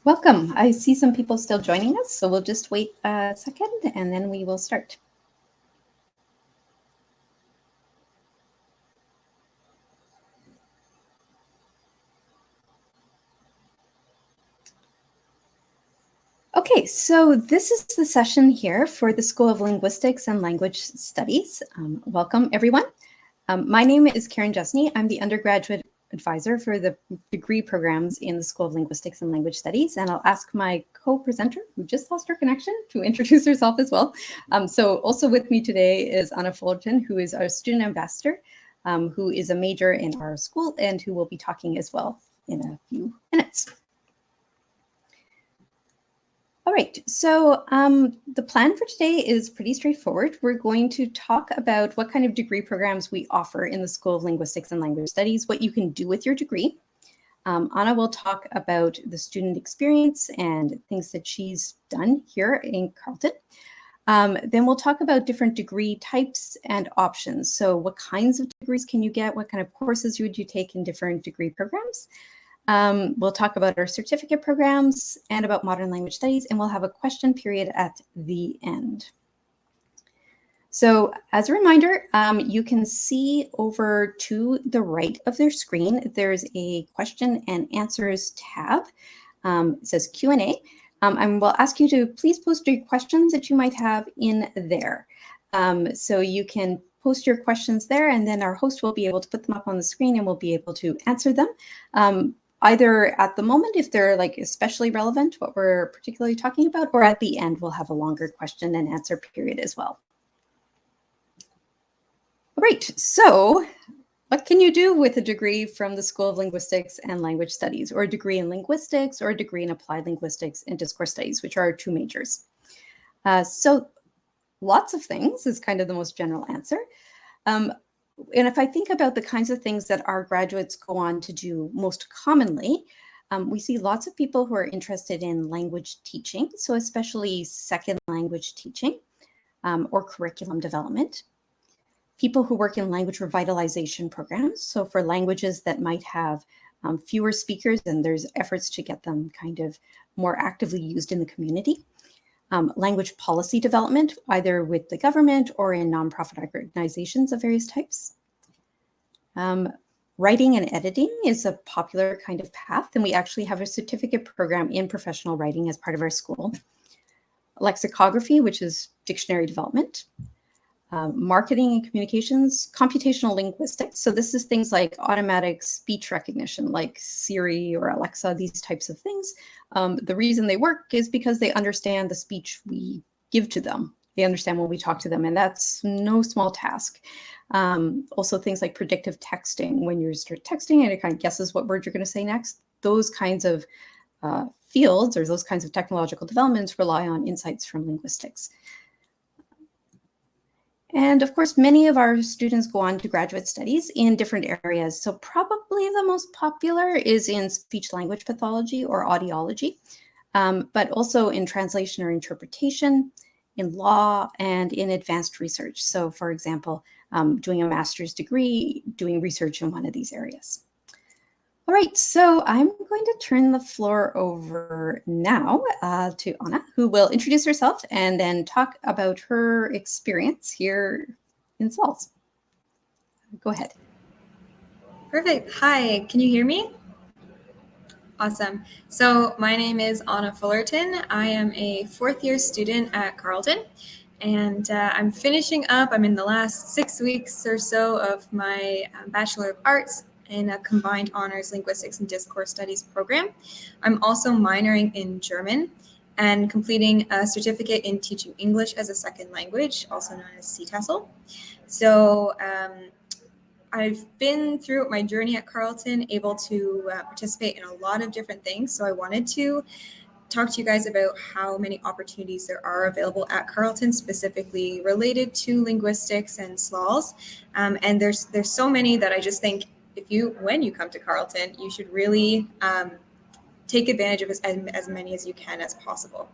Welcome. I see some people still joining us, so we'll just wait a second and then we will start. Okay, so this is the session here for the School of Linguistics and Language Studies. Welcome, everyone. My name is Karen Jesney. I'm the undergraduate advisor for the degree programs in the School of Linguistics and Language Studies, and I'll ask my co-presenter, who just lost her connection, to introduce herself as well. So also with me today is Anna Fullerton, who is our student ambassador, who is a major in our school and who will be talking as well in a few minutes. All right, so the plan for today is pretty straightforward. We're going to talk about what kind of degree programs we offer in the School of Linguistics and Language Studies, what you can do with your degree. Anna will talk about the student experience and things that she's done here in Carleton. Then we'll talk about different degree types and options. So what kinds of degrees can you get? What kind of courses would you take in different degree programs? We'll talk about our certificate programs and about modern language studies, and we'll have a question period at the end. So as a reminder, you can see over to the right of their screen, there's a question and answers tab. It says Q&A, and we'll ask you to please post your questions that you might have in there. So you can post your questions there, and then our host will be able to put them up on the screen and we'll be able to answer them. Either at the moment, if they're like especially relevant, what we're particularly talking about, or at the end, we'll have a longer question and answer period as well. All right, so what can you do with a degree from the School of Linguistics and Language Studies, or a degree in linguistics, or a degree in applied linguistics and discourse studies, which are our two majors? So lots of things is kind of the most general answer. And if I think about the kinds of things that our graduates go on to do most commonly, we see lots of people who are interested in language teaching, so especially second language teaching or curriculum development. People who work in language revitalization programs, so for languages that might have fewer speakers, and there's efforts to get them kind of more actively used in the community. Language policy development, either with the government or in nonprofit organizations of various types. Writing and editing is a popular kind of path, and we actually have a certificate program in professional writing as part of our school. Lexicography, which is dictionary development. Marketing and communications, computational linguistics. So this is things like automatic speech recognition, like Siri or Alexa, these types of things. The reason they work is because they understand the speech we give to them. They understand when we talk to them, and that's no small task. Also things like predictive texting, when you start texting and it kind of guesses what word you're going to say next. Those kinds of fields or those kinds of technological developments rely on insights from linguistics. And of course, many of our students go on to graduate studies in different areas. So probably the most popular is in speech language pathology or audiology, but also in translation or interpretation, in law, and in advanced research. So for example, doing a master's degree, doing research in one of these areas. All right, so I'm going to turn the floor over now to Anna, who will introduce herself and then talk about her experience here in SALS. Go ahead. Perfect. Hi, can you hear me? Awesome. So my name is Anna Fullerton. I am a fourth-year student at Carleton, and I'm finishing up. I'm in the last 6 weeks or so of my Bachelor of Arts in a combined honors linguistics and discourse studies program. I'm also minoring in German and completing a certificate in teaching English as a second language, also known as CTESOL. So I've been through my journey at Carleton, able to participate in a lot of different things. So I wanted to talk to you guys about how many opportunities there are available at Carleton, specifically related to linguistics and SLALs. And there's so many that I just think when you come to Carleton, you should really take advantage of as many as you can as possible.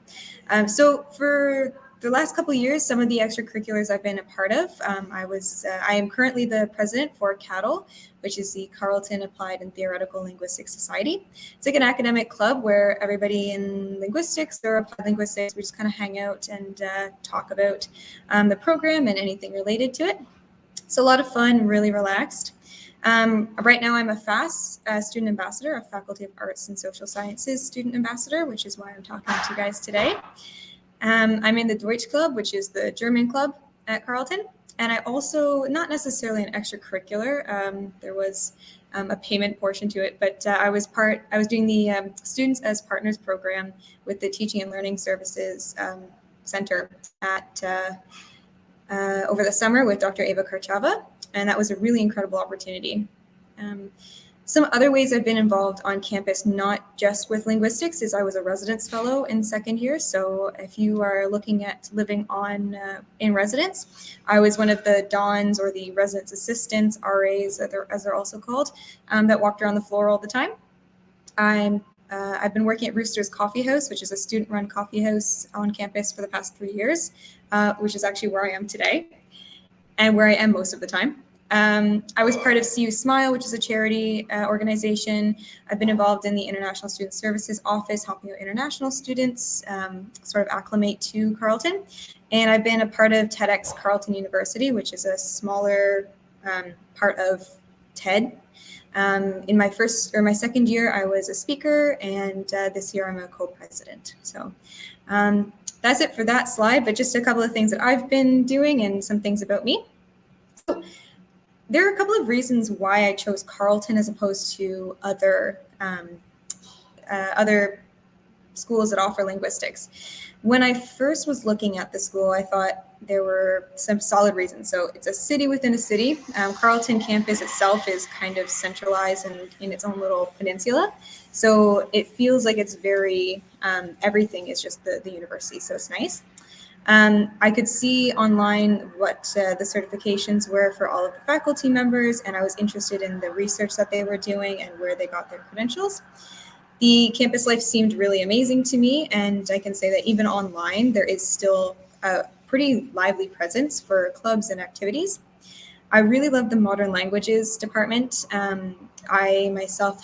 So for the last couple of years, some of the extracurriculars I've been a part of, I am currently the president for CATL, which is the Carleton Applied and Theoretical Linguistics Society. It's like an academic club where everybody in linguistics or applied linguistics, we just kind of hang out and talk about the program and anything related to it. It's a lot of fun, really relaxed. Right now, I'm a FAS, student ambassador, a Faculty of Arts and Social Sciences student ambassador, which is why I'm talking to you guys today. I'm in the Deutsch Club, which is the German club at Carleton. And I also, not necessarily an extracurricular, there was a payment portion to it, but I was doing the Students as Partners program with the Teaching and Learning Services Center at over the summer with Dr. Eva Karchava, and that was a really incredible opportunity. Some other ways I've been involved on campus, not just with linguistics, is I was a residence fellow in second year. So if you are looking at living on in residence, I was one of the Dons or the residence assistants, RAs, as they're also called, that walked around the floor all the time. I've been working at Rooster's Coffee House, which is a student-run coffee house on campus for the past 3 years, which is actually where I am today and where I am most of the time. I was part of CU Smile, which is a charity organization. I've been involved in the International Student Services Office, helping out international students sort of acclimate to Carleton. And I've been a part of TEDx Carleton University, which is a smaller part of TED. In my second year, I was a speaker, and this year I'm a co-president. So that's it for that slide, but just a couple of things that I've been doing and some things about me. So there are a couple of reasons why I chose Carleton as opposed to other schools that offer linguistics. When I first was looking at the school, I thought there were some solid reasons. So it's a city within a city. Carleton campus itself is kind of centralized and in its own little peninsula. So it feels like it's very, everything is just the university. So it's nice. I could see online what the certifications were for all of the faculty members, and I was interested in the research that they were doing and where they got their credentials. The campus life seemed really amazing to me, and I can say that even online, there is still a pretty lively presence for clubs and activities. I really love the modern languages department. I myself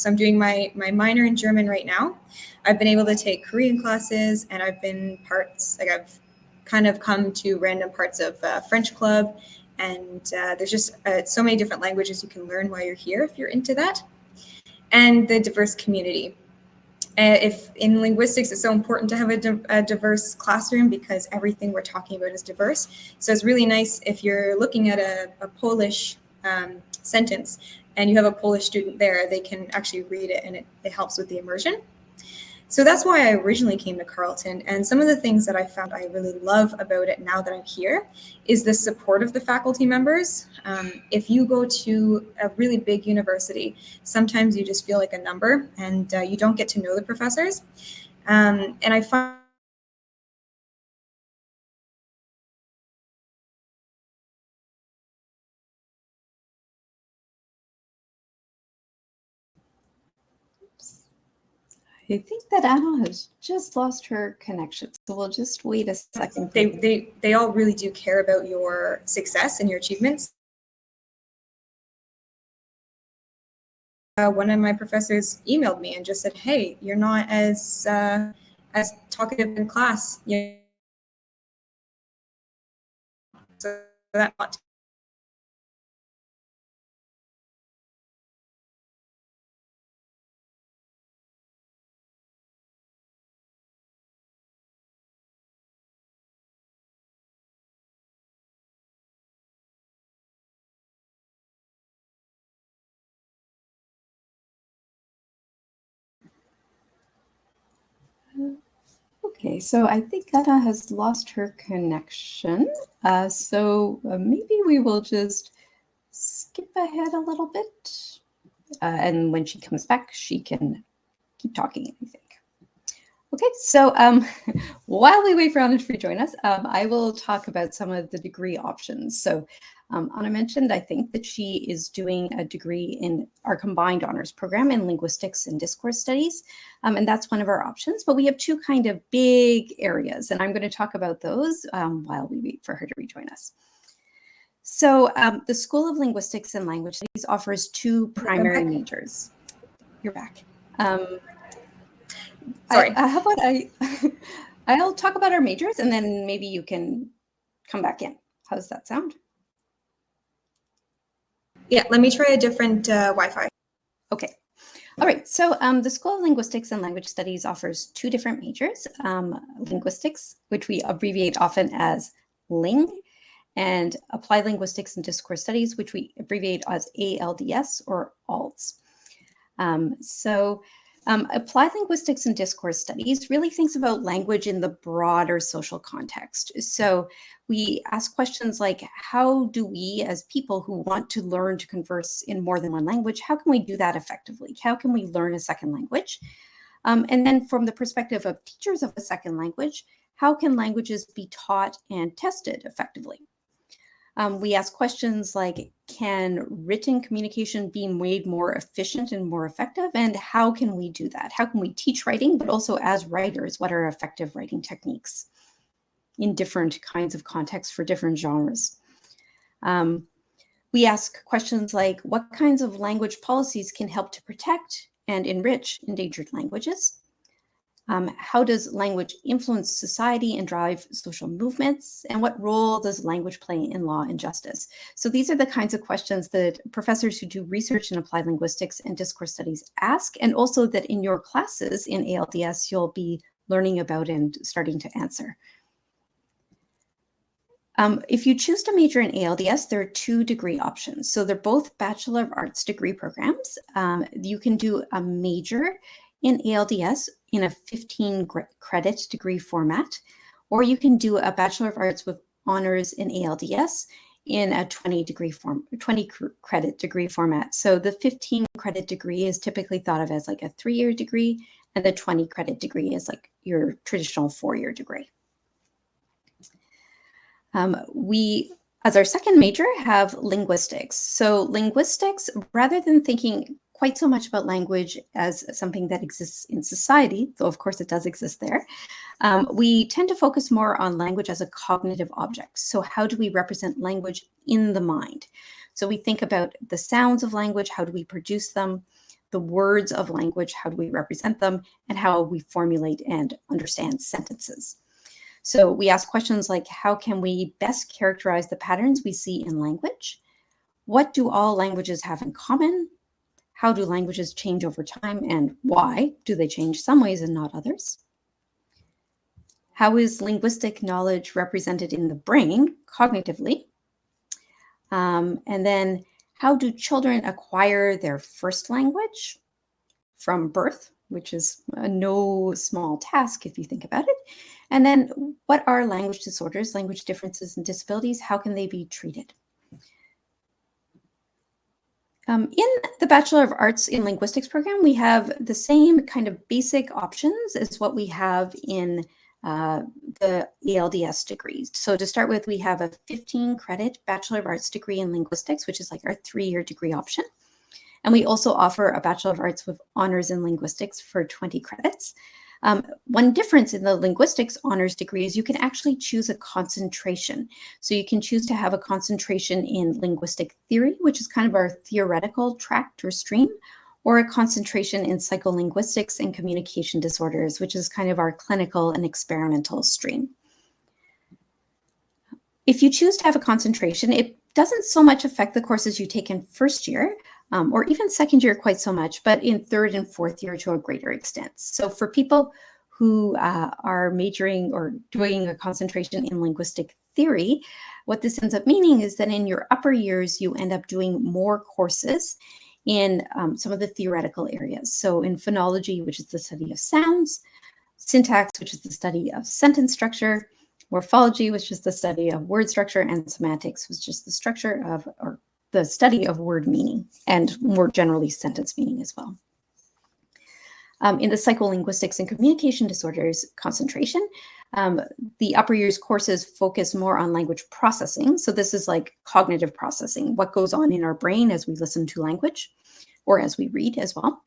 I'm doing my minor in German right now. I've been able to take Korean classes, and I've I've kind of come to random parts of French club, and there's just so many different languages you can learn while you're here if you're into that. And the diverse community. If in linguistics, it's so important to have a diverse classroom because everything we're talking about is diverse. So it's really nice if you're looking at a Polish sentence and you have a Polish student there, they can actually read it and it helps with the immersion. So that's why I originally came to Carleton. And some of the things that I found I really love about it now that I'm here is the support of the faculty members. If you go to a really big university, sometimes you just feel like a number and you don't get to know the professors. And I find I think that Anna has just lost her connection, so we'll just wait a second. they all really do care about your success and your achievements. One of my professors emailed me and just said, "Hey, you're not as talkative in class." Yeah. So that Okay, so I think Anna has lost her connection. So maybe we will just skip ahead a little bit. And when she comes back, she can keep talking, I think. Okay, so while we wait for Anna to rejoin us, I will talk about some of the degree options. So Anna mentioned, I think, that she is doing a degree in our combined honors program in linguistics and discourse studies, and that's one of our options. But we have two kind of big areas, and I'm going to talk about those while we wait for her to rejoin us. So the School of Linguistics and Language Studies offers two primary majors. You're back. Sorry. How about I'll talk about our majors, and then maybe you can come back in. How does that sound? Yeah, let me try a different Wi-Fi. Okay. All right. So the School of Linguistics and Language Studies offers two different majors, linguistics, which we abbreviate often as LING, and applied linguistics and discourse studies, which we abbreviate as ALDS or ALDS. Applied linguistics and discourse studies really thinks about language in the broader social context. So we ask questions like, how do we as people who want to learn to converse in more than one language, how can we do that effectively? How can we learn a second language? And then from the perspective of teachers of a second language, how can languages be taught and tested effectively? We ask questions like, can written communication be made more efficient and more effective? And how can we do that? How can we teach writing, but also as writers, what are effective writing techniques in different kinds of contexts for different genres? We ask questions like, what kinds of language policies can help to protect and enrich endangered languages? How does language influence society and drive social movements? And what role does language play in law and justice? So these are the kinds of questions that professors who do research in applied linguistics and discourse studies ask, and also that in your classes in ALDS, you'll be learning about and starting to answer. If you choose to major in ALDS, there are two degree options. So they're both Bachelor of Arts degree programs. You can do a major in ALDS in a 15 credit degree format, or you can do a Bachelor of Arts with honors in ALDS in a 20 credit degree format. So the 15 credit degree is typically thought of as like a 3-year degree, and the 20 credit degree is like your traditional 4-year degree. We, as our second major, have linguistics. So linguistics, rather than thinking quite so much about language as something that exists in society, though of course it does exist there, we tend to focus more on language as a cognitive object. So how do we represent language in the mind? So we think about the sounds of language, how do we produce them, the words of language, how do we represent them, and how we formulate and understand sentences. So we ask questions like, how can we best characterize the patterns we see in language? What do all languages have in common? How do languages change over time, and why do they change some ways and not others? How is linguistic knowledge represented in the brain cognitively? And then how do children acquire their first language from birth, which is no small task if you think about it? And then what are language disorders, language differences and disabilities? How can they be treated? In the Bachelor of Arts in Linguistics program, we have the same kind of basic options as what we have in the ALDS degrees. So to start with, we have a 15 credit Bachelor of Arts degree in Linguistics, which is like our 3-year degree option. And we also offer a Bachelor of Arts with honors in linguistics for 20 credits. One difference in the linguistics honors degree is you can actually choose a concentration. So you can choose to have a concentration in linguistic theory, which is kind of our theoretical tract or stream, or a concentration in psycholinguistics and communication disorders, which is kind of our clinical and experimental stream. If you choose to have a concentration, it doesn't so much affect the courses you take in first year, or even second year quite so much, but in third and fourth year to a greater extent. So for people who are majoring or doing a concentration in linguistic theory, what this ends up meaning is that in your upper years, you end up doing more courses in some of the theoretical areas. So in phonology, which is the study of sounds, syntax, which is the study of sentence structure, morphology, which is the study of word structure, and semantics, which is the structure of, or the study of word meaning, and more generally sentence meaning as well. In the psycholinguistics and communication disorders concentration, the upper years courses focus more on language processing. So this is like cognitive processing, what goes on in our brain as we listen to language or as we read as well.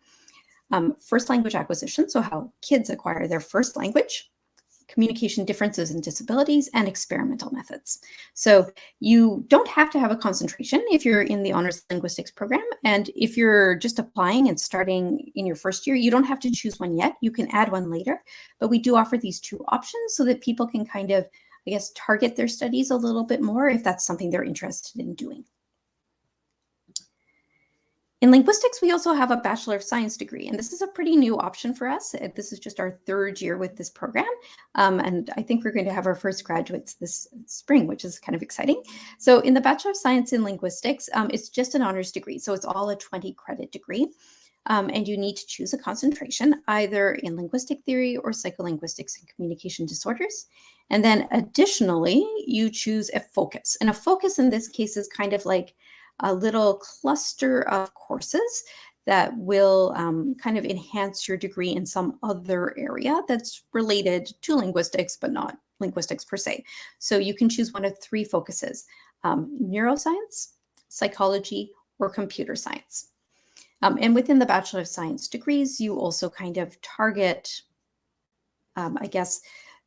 First language acquisition, so how kids acquire their first language, communication differences and disabilities, and experimental methods. So you don't have to have a concentration if you're in the honors linguistics program. And if you're just applying and starting in your first year, you don't have to choose one yet. You can add one later. But we do offer these two options so that people can kind of, I guess, target their studies a little bit more if that's something they're interested in doing. In linguistics, we also have a Bachelor of Science degree, and this is a pretty new option for us. This is just our third year with this program, and I think we're going to have our first graduates this spring, which is kind of exciting. So in the Bachelor of Science in Linguistics, it's just an honors degree, so it's all a 20-credit degree, and you need to choose a concentration, either in linguistic theory or psycholinguistics and communication disorders. And then additionally, you choose a focus, and a focus in this case is kind of like a little cluster of courses that will kind of enhance your degree in some other area that's related to linguistics, but not linguistics per se. So you can choose one of three focuses: neuroscience, psychology, or computer science. And within the Bachelor of Science degrees, you also kind of target, I guess,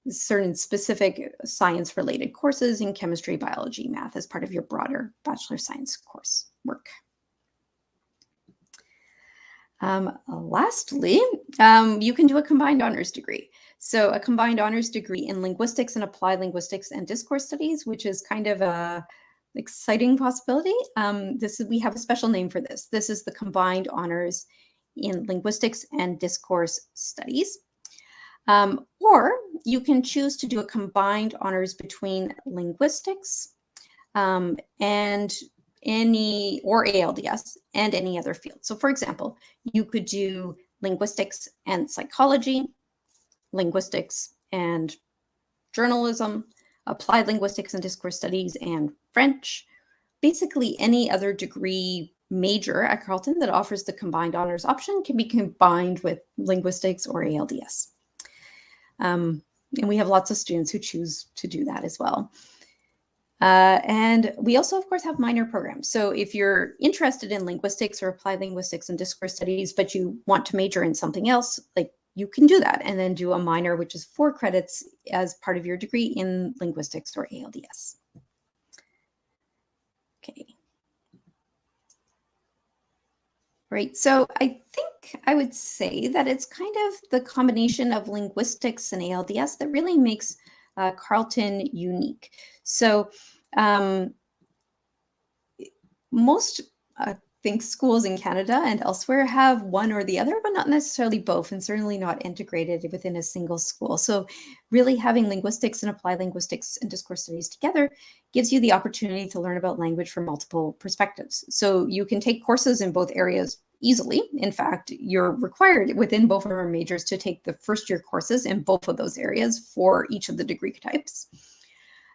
certain specific science-related courses in chemistry, biology, math as part of your broader Bachelor of Science course work. Lastly, you can do a combined honors degree. So a combined honors degree in linguistics and applied linguistics and discourse studies, which is kind of a exciting possibility. We have a special name for this. This is the combined honors in linguistics and discourse studies. Or you can choose to do a combined honors between linguistics and ALDS and any other field. So for example, you could do linguistics and psychology, linguistics and journalism, applied linguistics and discourse studies and French, basically any other degree major at Carleton that offers the combined honors option can be combined with linguistics or ALDS. And we have lots of students who choose to do that as well. And we also, of course, have minor programs. So if you're interested in linguistics or applied linguistics and discourse studies, but you want to major in something else, like you can do that and then do a minor, which is 4 credits as part of your degree in linguistics or ALDS. Okay. Right, so I think I would say that it's kind of the combination of linguistics and ALDS that really makes Carleton unique. So most think schools in Canada and elsewhere have one or the other, but not necessarily both, and certainly not integrated within a single school. So really having linguistics and applied linguistics and discourse studies together gives you the opportunity to learn about language from multiple perspectives. So you can take courses in both areas easily. In fact, you're required within both of our majors to take the first year courses in both of those areas for each of the degree types.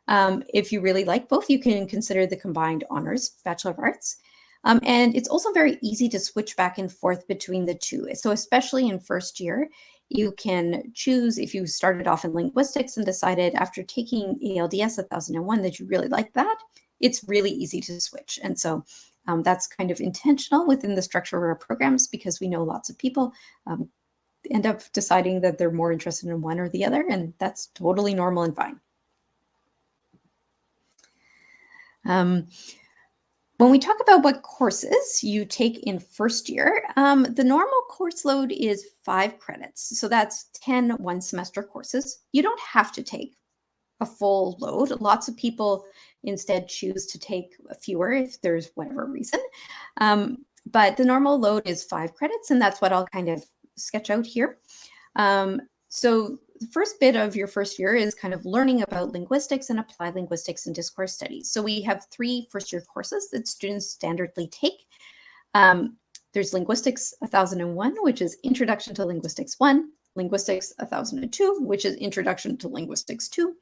If you really like both, you can consider the combined honors Bachelor of Arts. And it's also very easy to switch back and forth between the two. So especially in first year, you can choose, if you started off in linguistics and decided after taking ALDS 1001 that you really like that, it's really easy to switch. And so that's kind of intentional within the structure of our programs, because we know lots of people end up deciding that they're more interested in one or the other, and that's totally normal and fine. When we talk about what courses you take in first year, the normal course load is 5 credits. So that's 10 one-semester courses. You don't have to take a full load. Lots of people instead choose to take fewer if there's whatever reason. But the normal load is 5 credits, and that's what I'll kind of sketch out here. So the first bit of your first year is kind of learning about linguistics and applied linguistics and discourse studies. So we have 3 first-year courses that students standardly take. There's Linguistics 1001, which is Introduction to Linguistics 1, Linguistics 1002, which is Introduction to Linguistics 2,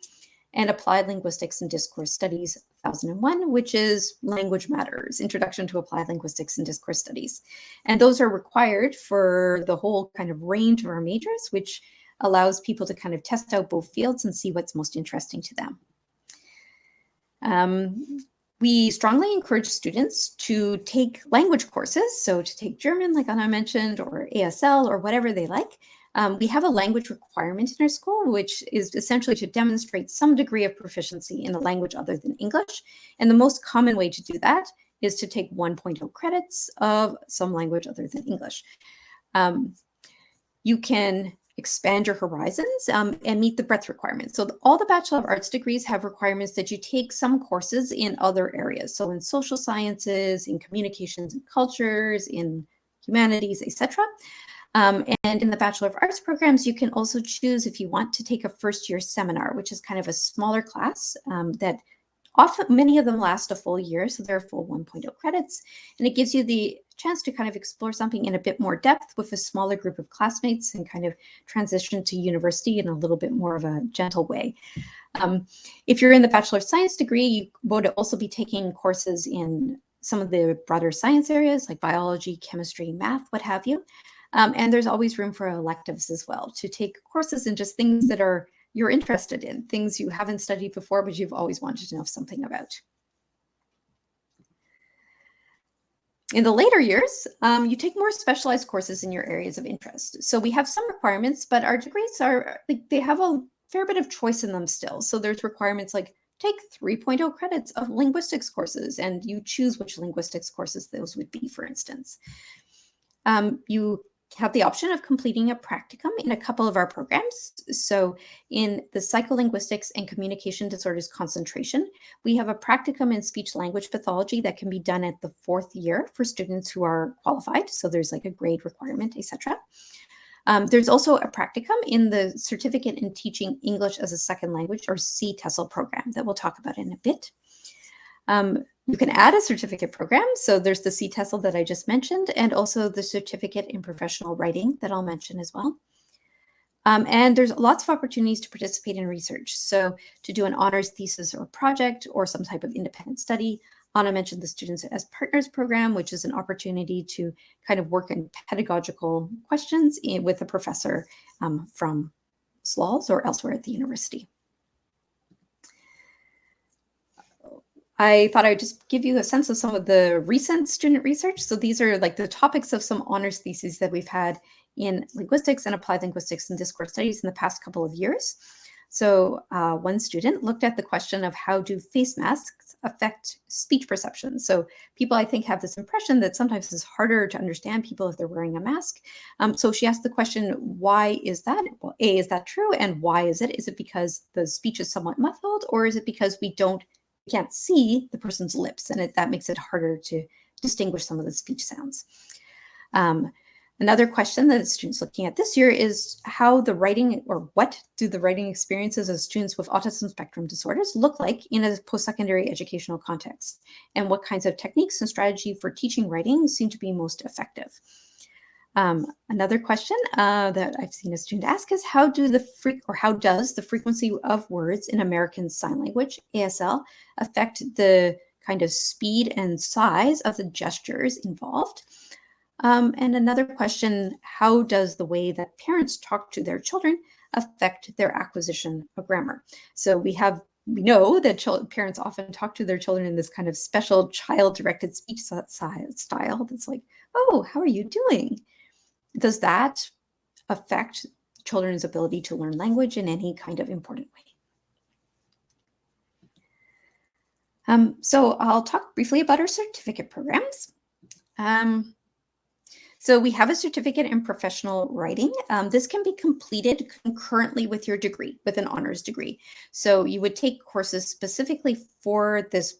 and Applied Linguistics and Discourse Studies 1001, which is Language Matters, Introduction to Applied Linguistics and Discourse Studies. And those are required for the whole kind of range of our majors, which allows people to kind of test out both fields and see what's most interesting to them. We strongly encourage students to take language courses, so to take German, like Anna mentioned, or ASL, or whatever they like. We have a language requirement in our school, which is essentially to demonstrate some degree of proficiency in a language other than English. And the most common way to do that is to take 1.0 credits of some language other than English. You can expand your horizons and meet the breadth requirements. So all the Bachelor of Arts degrees have requirements that you take some courses in other areas. So in social sciences, in communications and cultures, in humanities, etc. And in the Bachelor of Arts programs, you can also choose if you want to take a first-year seminar, which is kind of a smaller class that often, many of them last a full year, so they're a full 1.0 credits, and it gives you the chance to kind of explore something in a bit more depth with a smaller group of classmates and kind of transition to university in a little bit more of a gentle way. If you're in the Bachelor of Science degree, you would also be taking courses in some of the broader science areas like biology, chemistry, math, what have you. And there's always room for electives as well, to take courses in just things that you're interested in, things you haven't studied before, but you've always wanted to know something about. In the later years, you take more specialized courses in your areas of interest. So we have some requirements, but our degrees they have a fair bit of choice in them still. So there's requirements like take 3.0 credits of linguistics courses, and you choose which linguistics courses those would be, for instance. You have the option of completing a practicum in a couple of our programs. So in the psycholinguistics and communication disorders concentration, we have a practicum in speech language pathology that can be done at the 4th year for students who are qualified. So there's like a grade requirement, etc. There's also a practicum in the Certificate in Teaching English as a Second Language, or CTESOL program, that we'll talk about in a bit. You can add a certificate program. So there's the CTESOL that I just mentioned, and also the Certificate in Professional Writing that I'll mention as well. And there's lots of opportunities to participate in research. So to do an honors thesis or project or some type of independent study. Anna mentioned the Students as Partners program, which is an opportunity to kind of work in pedagogical questions with a professor from SLALS or elsewhere at the university. I thought I would just give you a sense of some of the recent student research. So these are like the topics of some honors theses that we've had in linguistics and applied linguistics and discourse studies in the past couple of years. So one student looked at the question of how do face masks affect speech perception. So people, I think, have this impression that sometimes it's harder to understand people if they're wearing a mask. So she asked the question, why is that? Well, A, is that true? And why is it? Is it because the speech is somewhat muffled, or is it because we can't see the person's lips, and that makes it harder to distinguish some of the speech sounds? Another question that students looking at this year is how the writing, or what do the writing experiences of students with autism spectrum disorders look like in a post-secondary educational context, and what kinds of techniques and strategy for teaching writing seem to be most effective? Another question that I've seen a student ask is how does the frequency of words in American Sign Language, ASL, affect the kind of speed and size of the gestures involved? And another question, how does the way that parents talk to their children affect their acquisition of grammar? So we know that parents often talk to their children in this kind of special child-directed speech style that's like, oh, how are you doing? Does that affect children's ability to learn language in any kind of important way? So I'll talk briefly about our certificate programs. So we have a certificate in professional writing. This can be completed concurrently with your degree, with an honors degree. So you would take courses specifically for this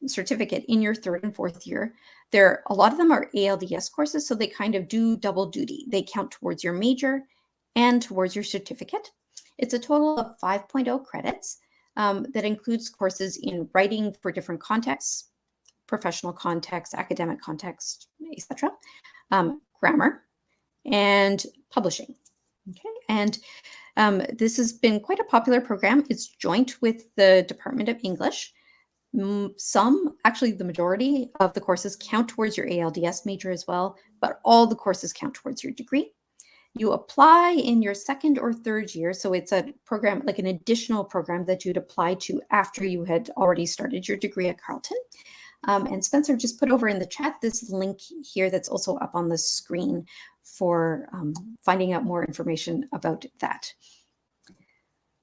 certificate in your 3rd and 4th year. A lot of them are ALDS courses, so they kind of do double duty. They count towards your major and towards your certificate. It's a total of 5.0 credits that includes courses in writing for different contexts, professional context, academic context, etc., grammar, and publishing. Okay, and this has been quite a popular program. It's joint with the Department of English. Actually the majority of the courses count towards your ALDS major as well, but all the courses count towards your degree. You apply in your second or third year, so it's a program, like an additional program that you'd apply to after you had already started your degree at Carleton. And Spencer just put over in the chat this link here that's also up on the screen for finding out more information about that.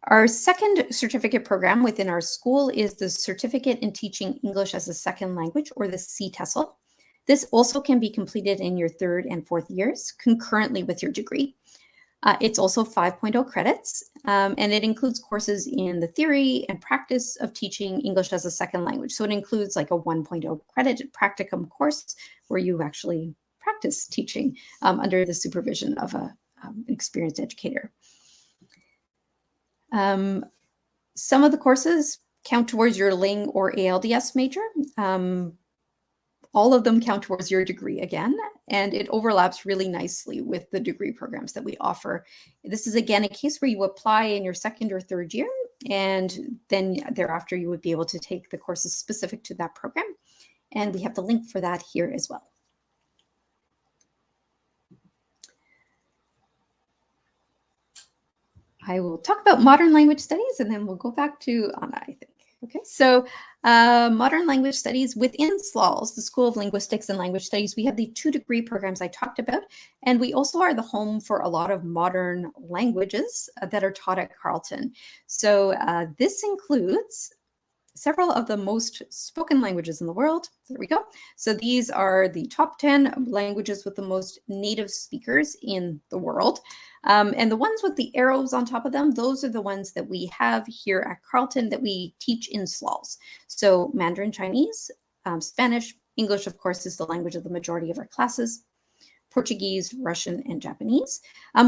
Our second certificate program within our school is the Certificate in Teaching English as a Second Language, or the CTESOL. This also can be completed in your third and fourth years concurrently with your degree. It's also 5.0 credits, and it includes courses in the theory and practice of teaching English as a second language. So it includes like a 1.0 credit practicum course where you actually practice teaching under the supervision of an experienced educator. Some of the courses count towards your Ling or ALDS major. All of them count towards your degree again, and it overlaps really nicely with the degree programs that we offer. This is again a case where you apply in your second or third year, and then thereafter you would be able to take the courses specific to that program. And we have the link for that here as well. I will talk about modern language studies, and then we'll go back to Anna, I think. Okay, so modern language studies within SLALS, the School of Linguistics and Language Studies, we have the 2 degree programs I talked about, and we also are the home for a lot of modern languages that are taught at Carleton. So this includes several of the most spoken languages in the world. There we go. So these are the top 10 languages with the most native speakers in the world. And the ones with the arrows on top of them, those are the ones that we have here at Carleton that we teach in SLALS. So Mandarin Chinese, Spanish, English, of course, is the language of the majority of our classes, Portuguese, Russian, and Japanese.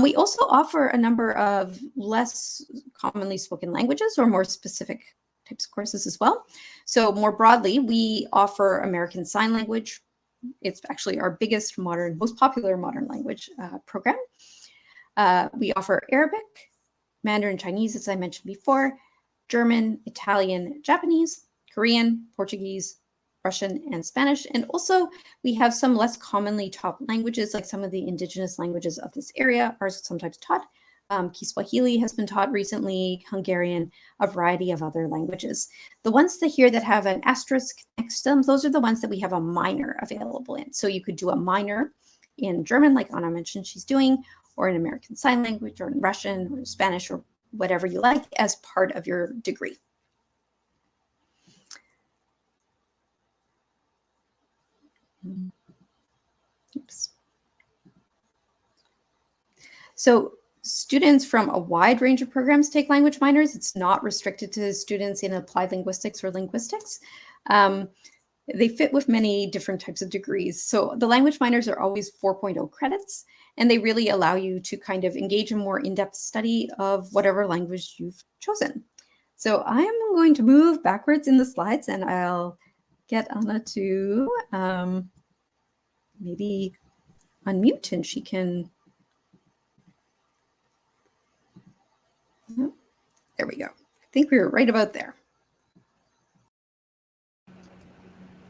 We also offer a number of less commonly spoken languages or more specific types of courses as well. So more broadly, we offer American Sign Language. It's actually our biggest modern, most popular modern language program. We offer Arabic, Mandarin Chinese, as I mentioned before, German, Italian, Japanese, Korean, Portuguese, Russian, and Spanish. And also we have some less commonly taught languages, like some of the indigenous languages of this area are sometimes taught. Kiswahili has been taught recently, Hungarian, a variety of other languages. The ones that here that have an asterisk next to them, those are the ones that we have a minor available in. So you could do a minor in German, like Anna mentioned she's doing, or in American Sign Language, or in Russian, or Spanish, or whatever you like as part of your degree. Oops. So students from a wide range of programs take language minors. It's not restricted to students in applied linguistics or linguistics. They fit with many different types of degrees. So the language minors are always 4.0 credits, and they really allow you to kind of engage in more in-depth study of whatever language you've chosen. So I'm going to move backwards in the slides, and I'll get Anna to maybe unmute, and she can. There we go. I think we were right about there.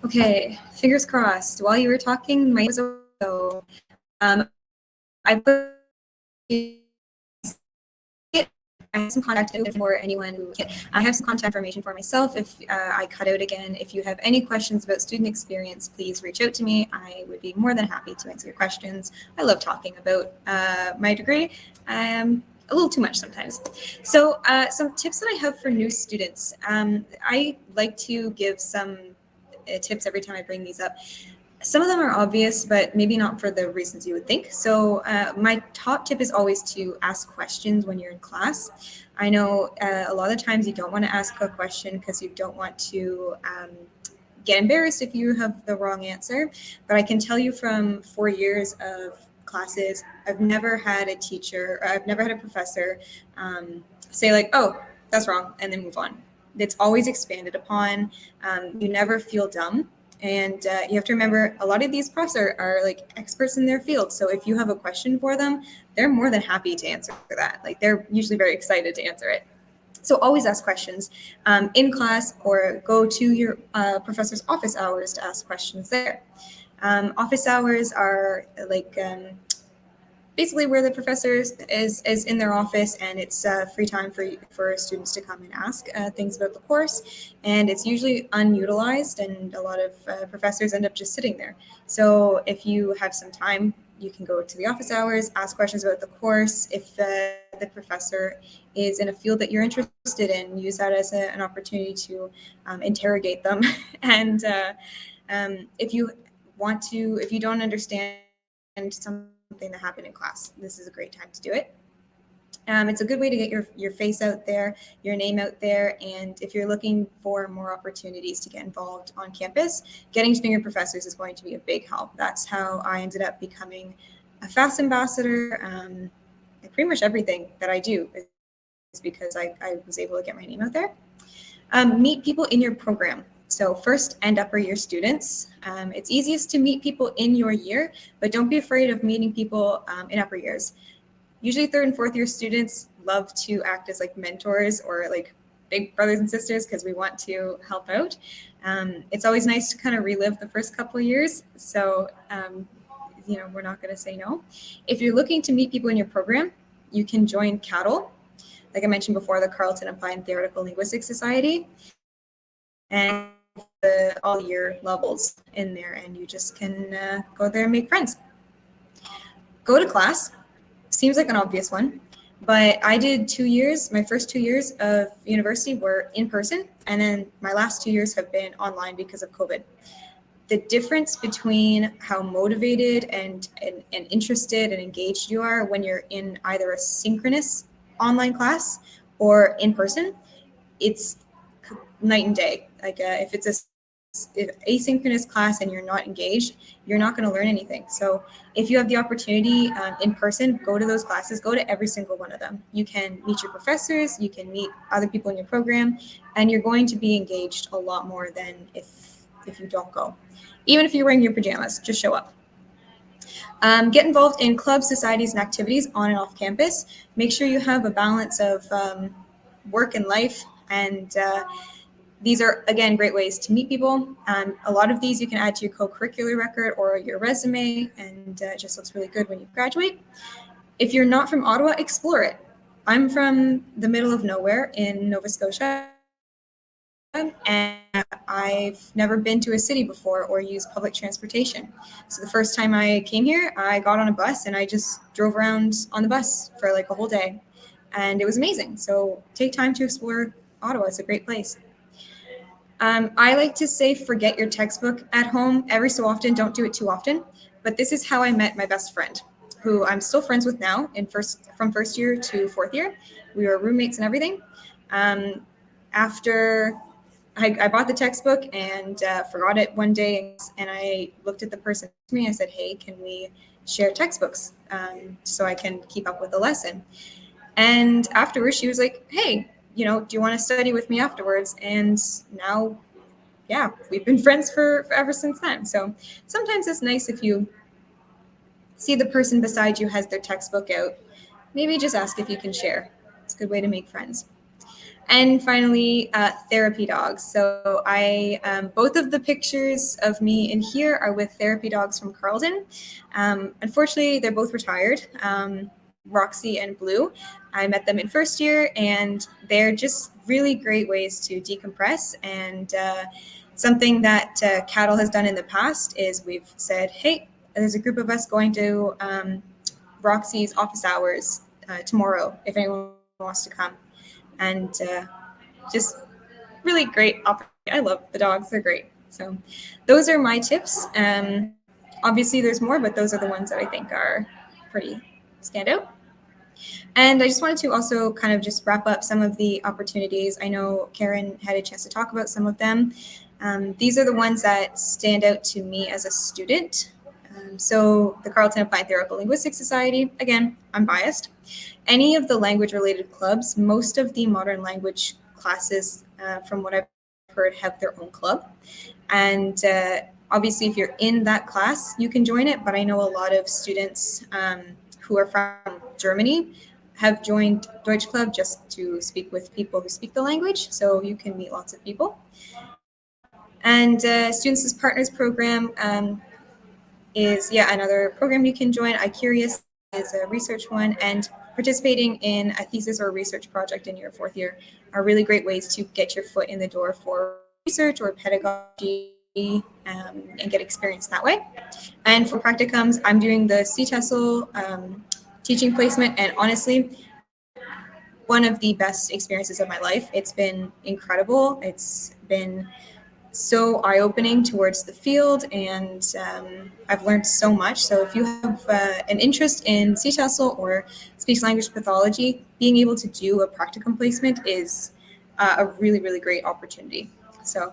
Okay, fingers crossed. While you were talking, my was so I put I have some contact info for anyone who can. I have some contact information for myself. If I cut out again, if you have any questions about student experience, please reach out to me. I would be more than happy to answer your questions. I love talking about my degree. A little too much sometimes. So some tips that I have for new students. I like to give some tips every time I bring these up. Some of them are obvious, but maybe not for the reasons you would think. So my top tip is always to ask questions when you're in class. I know a lot of times you don't want to ask a question because you don't want to get embarrassed if you have the wrong answer. But I can tell you from 4 years of classes, I've never had a teacher, or I've never had a professor say like, oh, that's wrong, and then move on. It's always expanded upon. You never feel dumb. And you have to remember, a lot of these profs are like experts in their field. So if you have a question for them, they're more than happy to answer that. Like they're usually very excited to answer it. So always ask questions in class, or go to your professor's office hours to ask questions there. Office hours are like basically where the professor is in their office, and it's free time for students to come and ask things about the course. And it's usually unutilized, and a lot of professors end up just sitting there. So if you have some time, you can go to the office hours, ask questions about the course. If the professor is in a field that you're interested in, use that as an opportunity to interrogate them. And if you don't understand something that happened in class, this is a great time to do it. It's a good way to get your face out there, your name out there. And if you're looking for more opportunities to get involved on campus, getting to know your professors is going to be a big help. That's how I ended up becoming a FAST ambassador. Pretty much everything that I do is because I was able to get my name out there. Meet people in your program. So first and upper year students. It's easiest to meet people in your year, but don't be afraid of meeting people in upper years. Usually third and fourth year students love to act as like mentors or like big brothers and sisters because we want to help out. It's always nice to kind of relive the first couple of years. So, we're not going to say no. If you're looking to meet people in your program, you can join CATL. Like I mentioned before, the Carleton Applied and Theoretical Linguistics Society. And the all year levels in there, and you just can go there and make friends. Go to class. Seems like an obvious one, but I did 2 years. My first 2 years of university were in person, and then my last 2 years have been online because of COVID. The difference between how motivated and interested and engaged you are when you're in either a synchronous online class or in person, it's night and day. Like if it's a asynchronous class and you're not engaged, you're not going to learn anything. So if you have the opportunity in person, go to those classes, go to every single one of them. You can meet your professors, you can meet other people in your program, and you're going to be engaged a lot more than if you don't go. Even if you're wearing your pajamas, just show up. Get involved in clubs, societies, and activities on and off campus. Make sure you have a balance of work and life, and these are, again, great ways to meet people. A lot of these you can add to your co-curricular record or your resume, and it just looks really good when you graduate. If you're not from Ottawa, explore it. I'm from the middle of nowhere in Nova Scotia, and I've never been to a city before or used public transportation. So the first time I came here, I got on a bus and I just drove around on the bus for like a whole day. And it was amazing. So take time to explore Ottawa. It's a great place. I like to say, forget your textbook at home. Every so often, don't do it too often. But this is how I met my best friend, who I'm still friends with now from first year to fourth year. We were roommates and everything. After I bought the textbook and forgot it one day, and I looked at the person next to me. I said, "Hey, can we share textbooks so I can keep up with the lesson?" And afterwards, she was like, "Hey, do you want to study with me afterwards?" And now, yeah, we've been friends for ever since then. So sometimes it's nice if you see the person beside you has their textbook out. Maybe just ask if you can share. It's a good way to make friends. And finally, therapy dogs. So both of the pictures of me in here are with therapy dogs from Carleton. Unfortunately, they're both retired, Roxy and Blue. I met them in first year, and they're just really great ways to decompress. And something that CATL has done in the past is we've said, hey, there's a group of us going to Roxy's office hours tomorrow, if anyone wants to come. And just really great opportunity. I love the dogs. They're great. So those are my tips. Obviously, there's more, but those are the ones that I think are pretty stand out. And I just wanted to also kind of just wrap up some of the opportunities. I know Karen had a chance to talk about some of them. These are the ones that stand out to me as a student. So the Carleton Applied Theoretical Linguistics Society, again, I'm biased. Any of the language-related clubs, most of the modern language classes, from what I've heard, have their own club. And obviously, if you're in that class, you can join it. But I know a lot of students who are from Germany have joined Deutsch Club just to speak with people who speak the language, so you can meet lots of people. And Students as Partners program is another program you can join. iCurious is a research one, and participating in a thesis or a research project in your fourth year are really great ways to get your foot in the door for research or pedagogy and get experience that way. And for practicums, I'm doing the CTESOL teaching placement, and honestly, one of the best experiences of my life. It's been incredible. It's been so eye-opening towards the field, and I've learned so much. So if you have an interest in CTESOL or speech language pathology, being able to do a practicum placement is a really, really great opportunity. So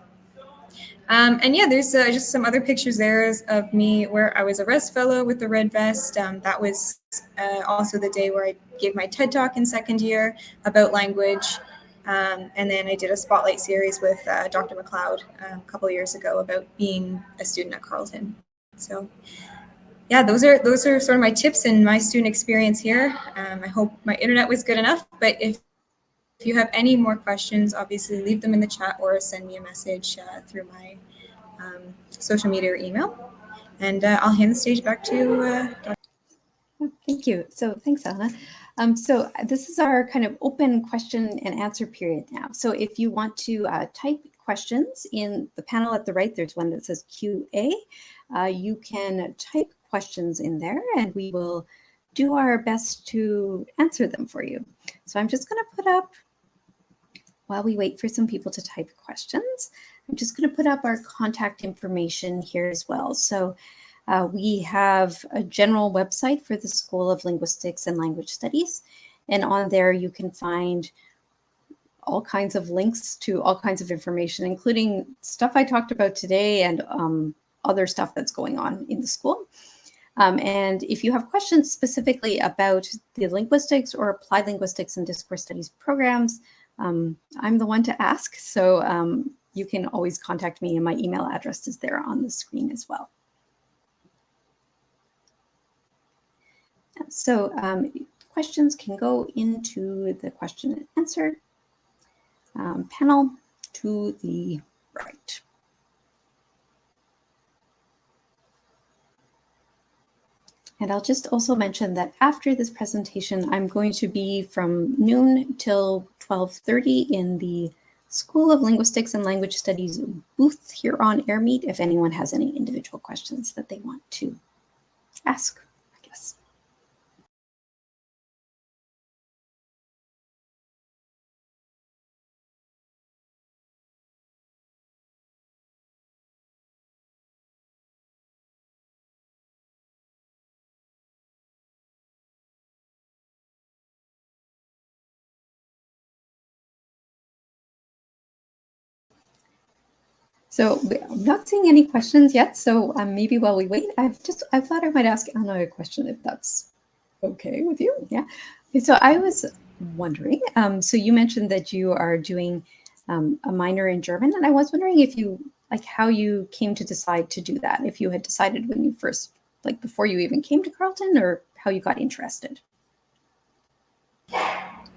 and yeah, there's just some other pictures there of me where I was a res fellow with the red vest. That was also the day where I gave my TED talk in second year about language. And then I did a spotlight series with Dr. McLeod a couple of years ago about being a student at Carleton. So yeah, those are sort of my tips and my student experience here. I hope my internet was good enough, but if you have any more questions, obviously leave them in the chat or send me a message through my social media or email. And I'll hand the stage back to Dr. Thank you. So thanks, Anna. So this is our kind of open question and answer period now. So if you want to type questions in the panel at the right, there's one that says QA. You can type questions in there and we will do our best to answer them for you. So I'm just going to put up, while we wait for some people to type questions, I'm just going to put up our contact information here as well. So we have a general website for the School of Linguistics and Language Studies, and on there you can find all kinds of links to all kinds of information, including stuff I talked about today and other stuff that's going on in the school. And if you have questions specifically about the linguistics or applied linguistics and discourse studies programs, I'm the one to ask. So you can always contact me, and my email address is there on the screen as well. So questions can go into the question and answer panel to the right. And I'll just also mention that after this presentation, I'm going to be from noon till 12:30 in the School of Linguistics and Language Studies booth here on AirMeet if anyone has any individual questions that they want to ask, I guess. So I'm not seeing any questions yet. So maybe while we wait, I thought I might ask Anna a question if that's okay with you. Yeah. Okay, so I was wondering, so you mentioned that you are doing a minor in German, and I was wondering if you, like, how you came to decide to do that, if you had decided when you first, like before you even came to Carleton, or how you got interested.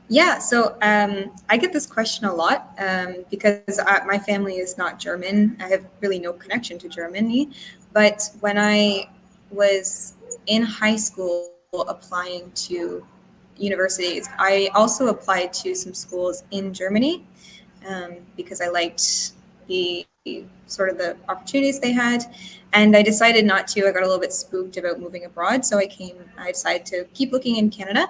Yeah, so I get this question a lot because my family is not German. I have really no connection to Germany. But when I was in high school applying to universities, I also applied to some schools in Germany because I liked the sort of the opportunities they had. And I decided not to. I got a little bit spooked about moving abroad. So I decided to keep looking in Canada.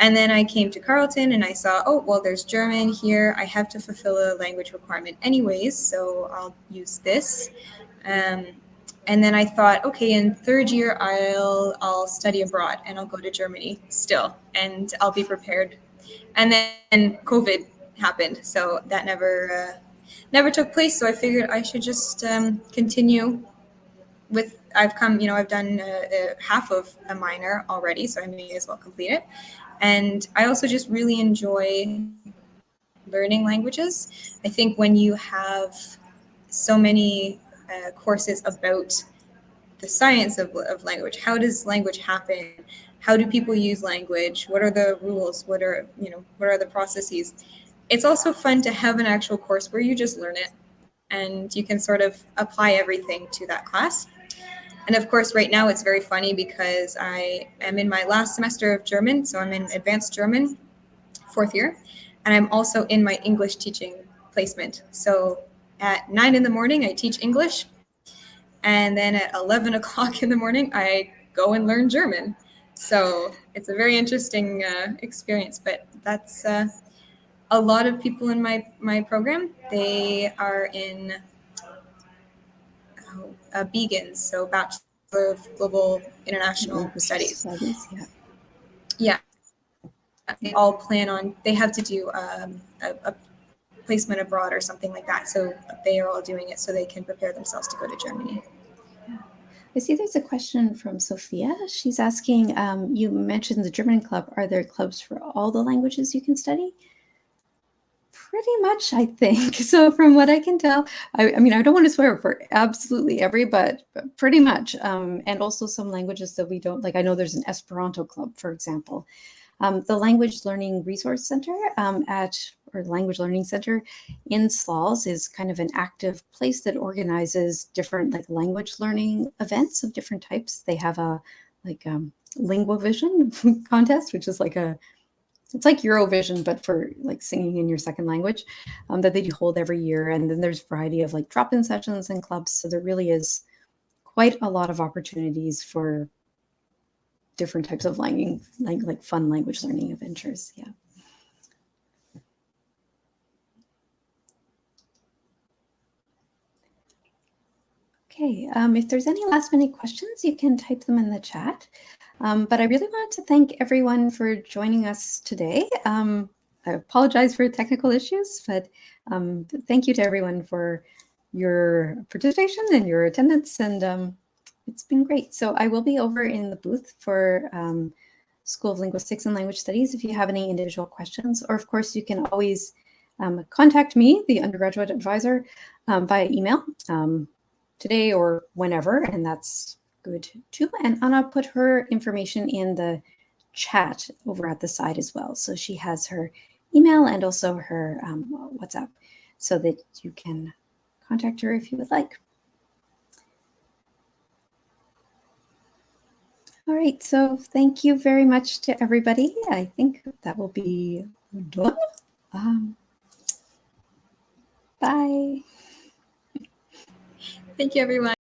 And then I came to Carleton and I saw, oh, well, there's German here. I have to fulfill a language requirement anyways, so I'll use this. And then I thought, okay, in third year, I'll study abroad and I'll go to Germany still, and I'll be prepared. And then COVID happened, so that never took place. So I figured I should just continue with. I've done half of a minor already, so I may as well complete it. And I also just really enjoy learning languages. I think when you have so many courses about the science of language, how does language happen? how do people use language? What are the rules? What are the processes? It's also fun to have an actual course where you just learn it and you can sort of apply everything to that class. And of course, right now it's very funny because I am in my last semester of German, so I'm in advanced German, fourth year, and I'm also in my English teaching placement. So at 9 in the morning, I teach English, and then at 11 o'clock in the morning, I go and learn German. So it's a very interesting experience, but that's a lot of people in my program. They are in BEGINs, so Bachelor of Global International Linguistic Studies. studies, yeah. Yeah, they all plan on, they have to do a placement abroad or something like that. So they are all doing it so they can prepare themselves to go to Germany. Yeah. I see there's a question from Sophia. She's asking, you mentioned the German club. Are there clubs for all the languages you can study? Pretty much, I think. So from what I can tell, I mean, I don't want to swear for absolutely every, but pretty much. And also some languages that we don't, like I know there's an Esperanto club, for example. The Language Learning Resource Center or Language Learning Center in Slalls is kind of an active place that organizes different like language learning events of different types. They have a LinguaVision contest, which is it's like Eurovision, but for like singing in your second language, that they do hold every year. And then there's a variety of like drop-in sessions and clubs. So there really is quite a lot of opportunities for different types of like fun language learning adventures. Yeah. Okay, if there's any last minute questions, you can type them in the chat. But I really wanted to thank everyone for joining us today. I apologize for technical issues, but thank you to everyone for your participation and your attendance, and it's been great. So I will be over in the booth for School of Linguistics and Language Studies if you have any individual questions, or of course you can always contact me, the undergraduate advisor, via email today or whenever, and that's good too. And Anna put her information in the chat over at the side as well. So she has her email and also her WhatsApp so that you can contact her if you would like. All right, so thank you very much to everybody. I think that will be done. Bye. Thank you, everyone.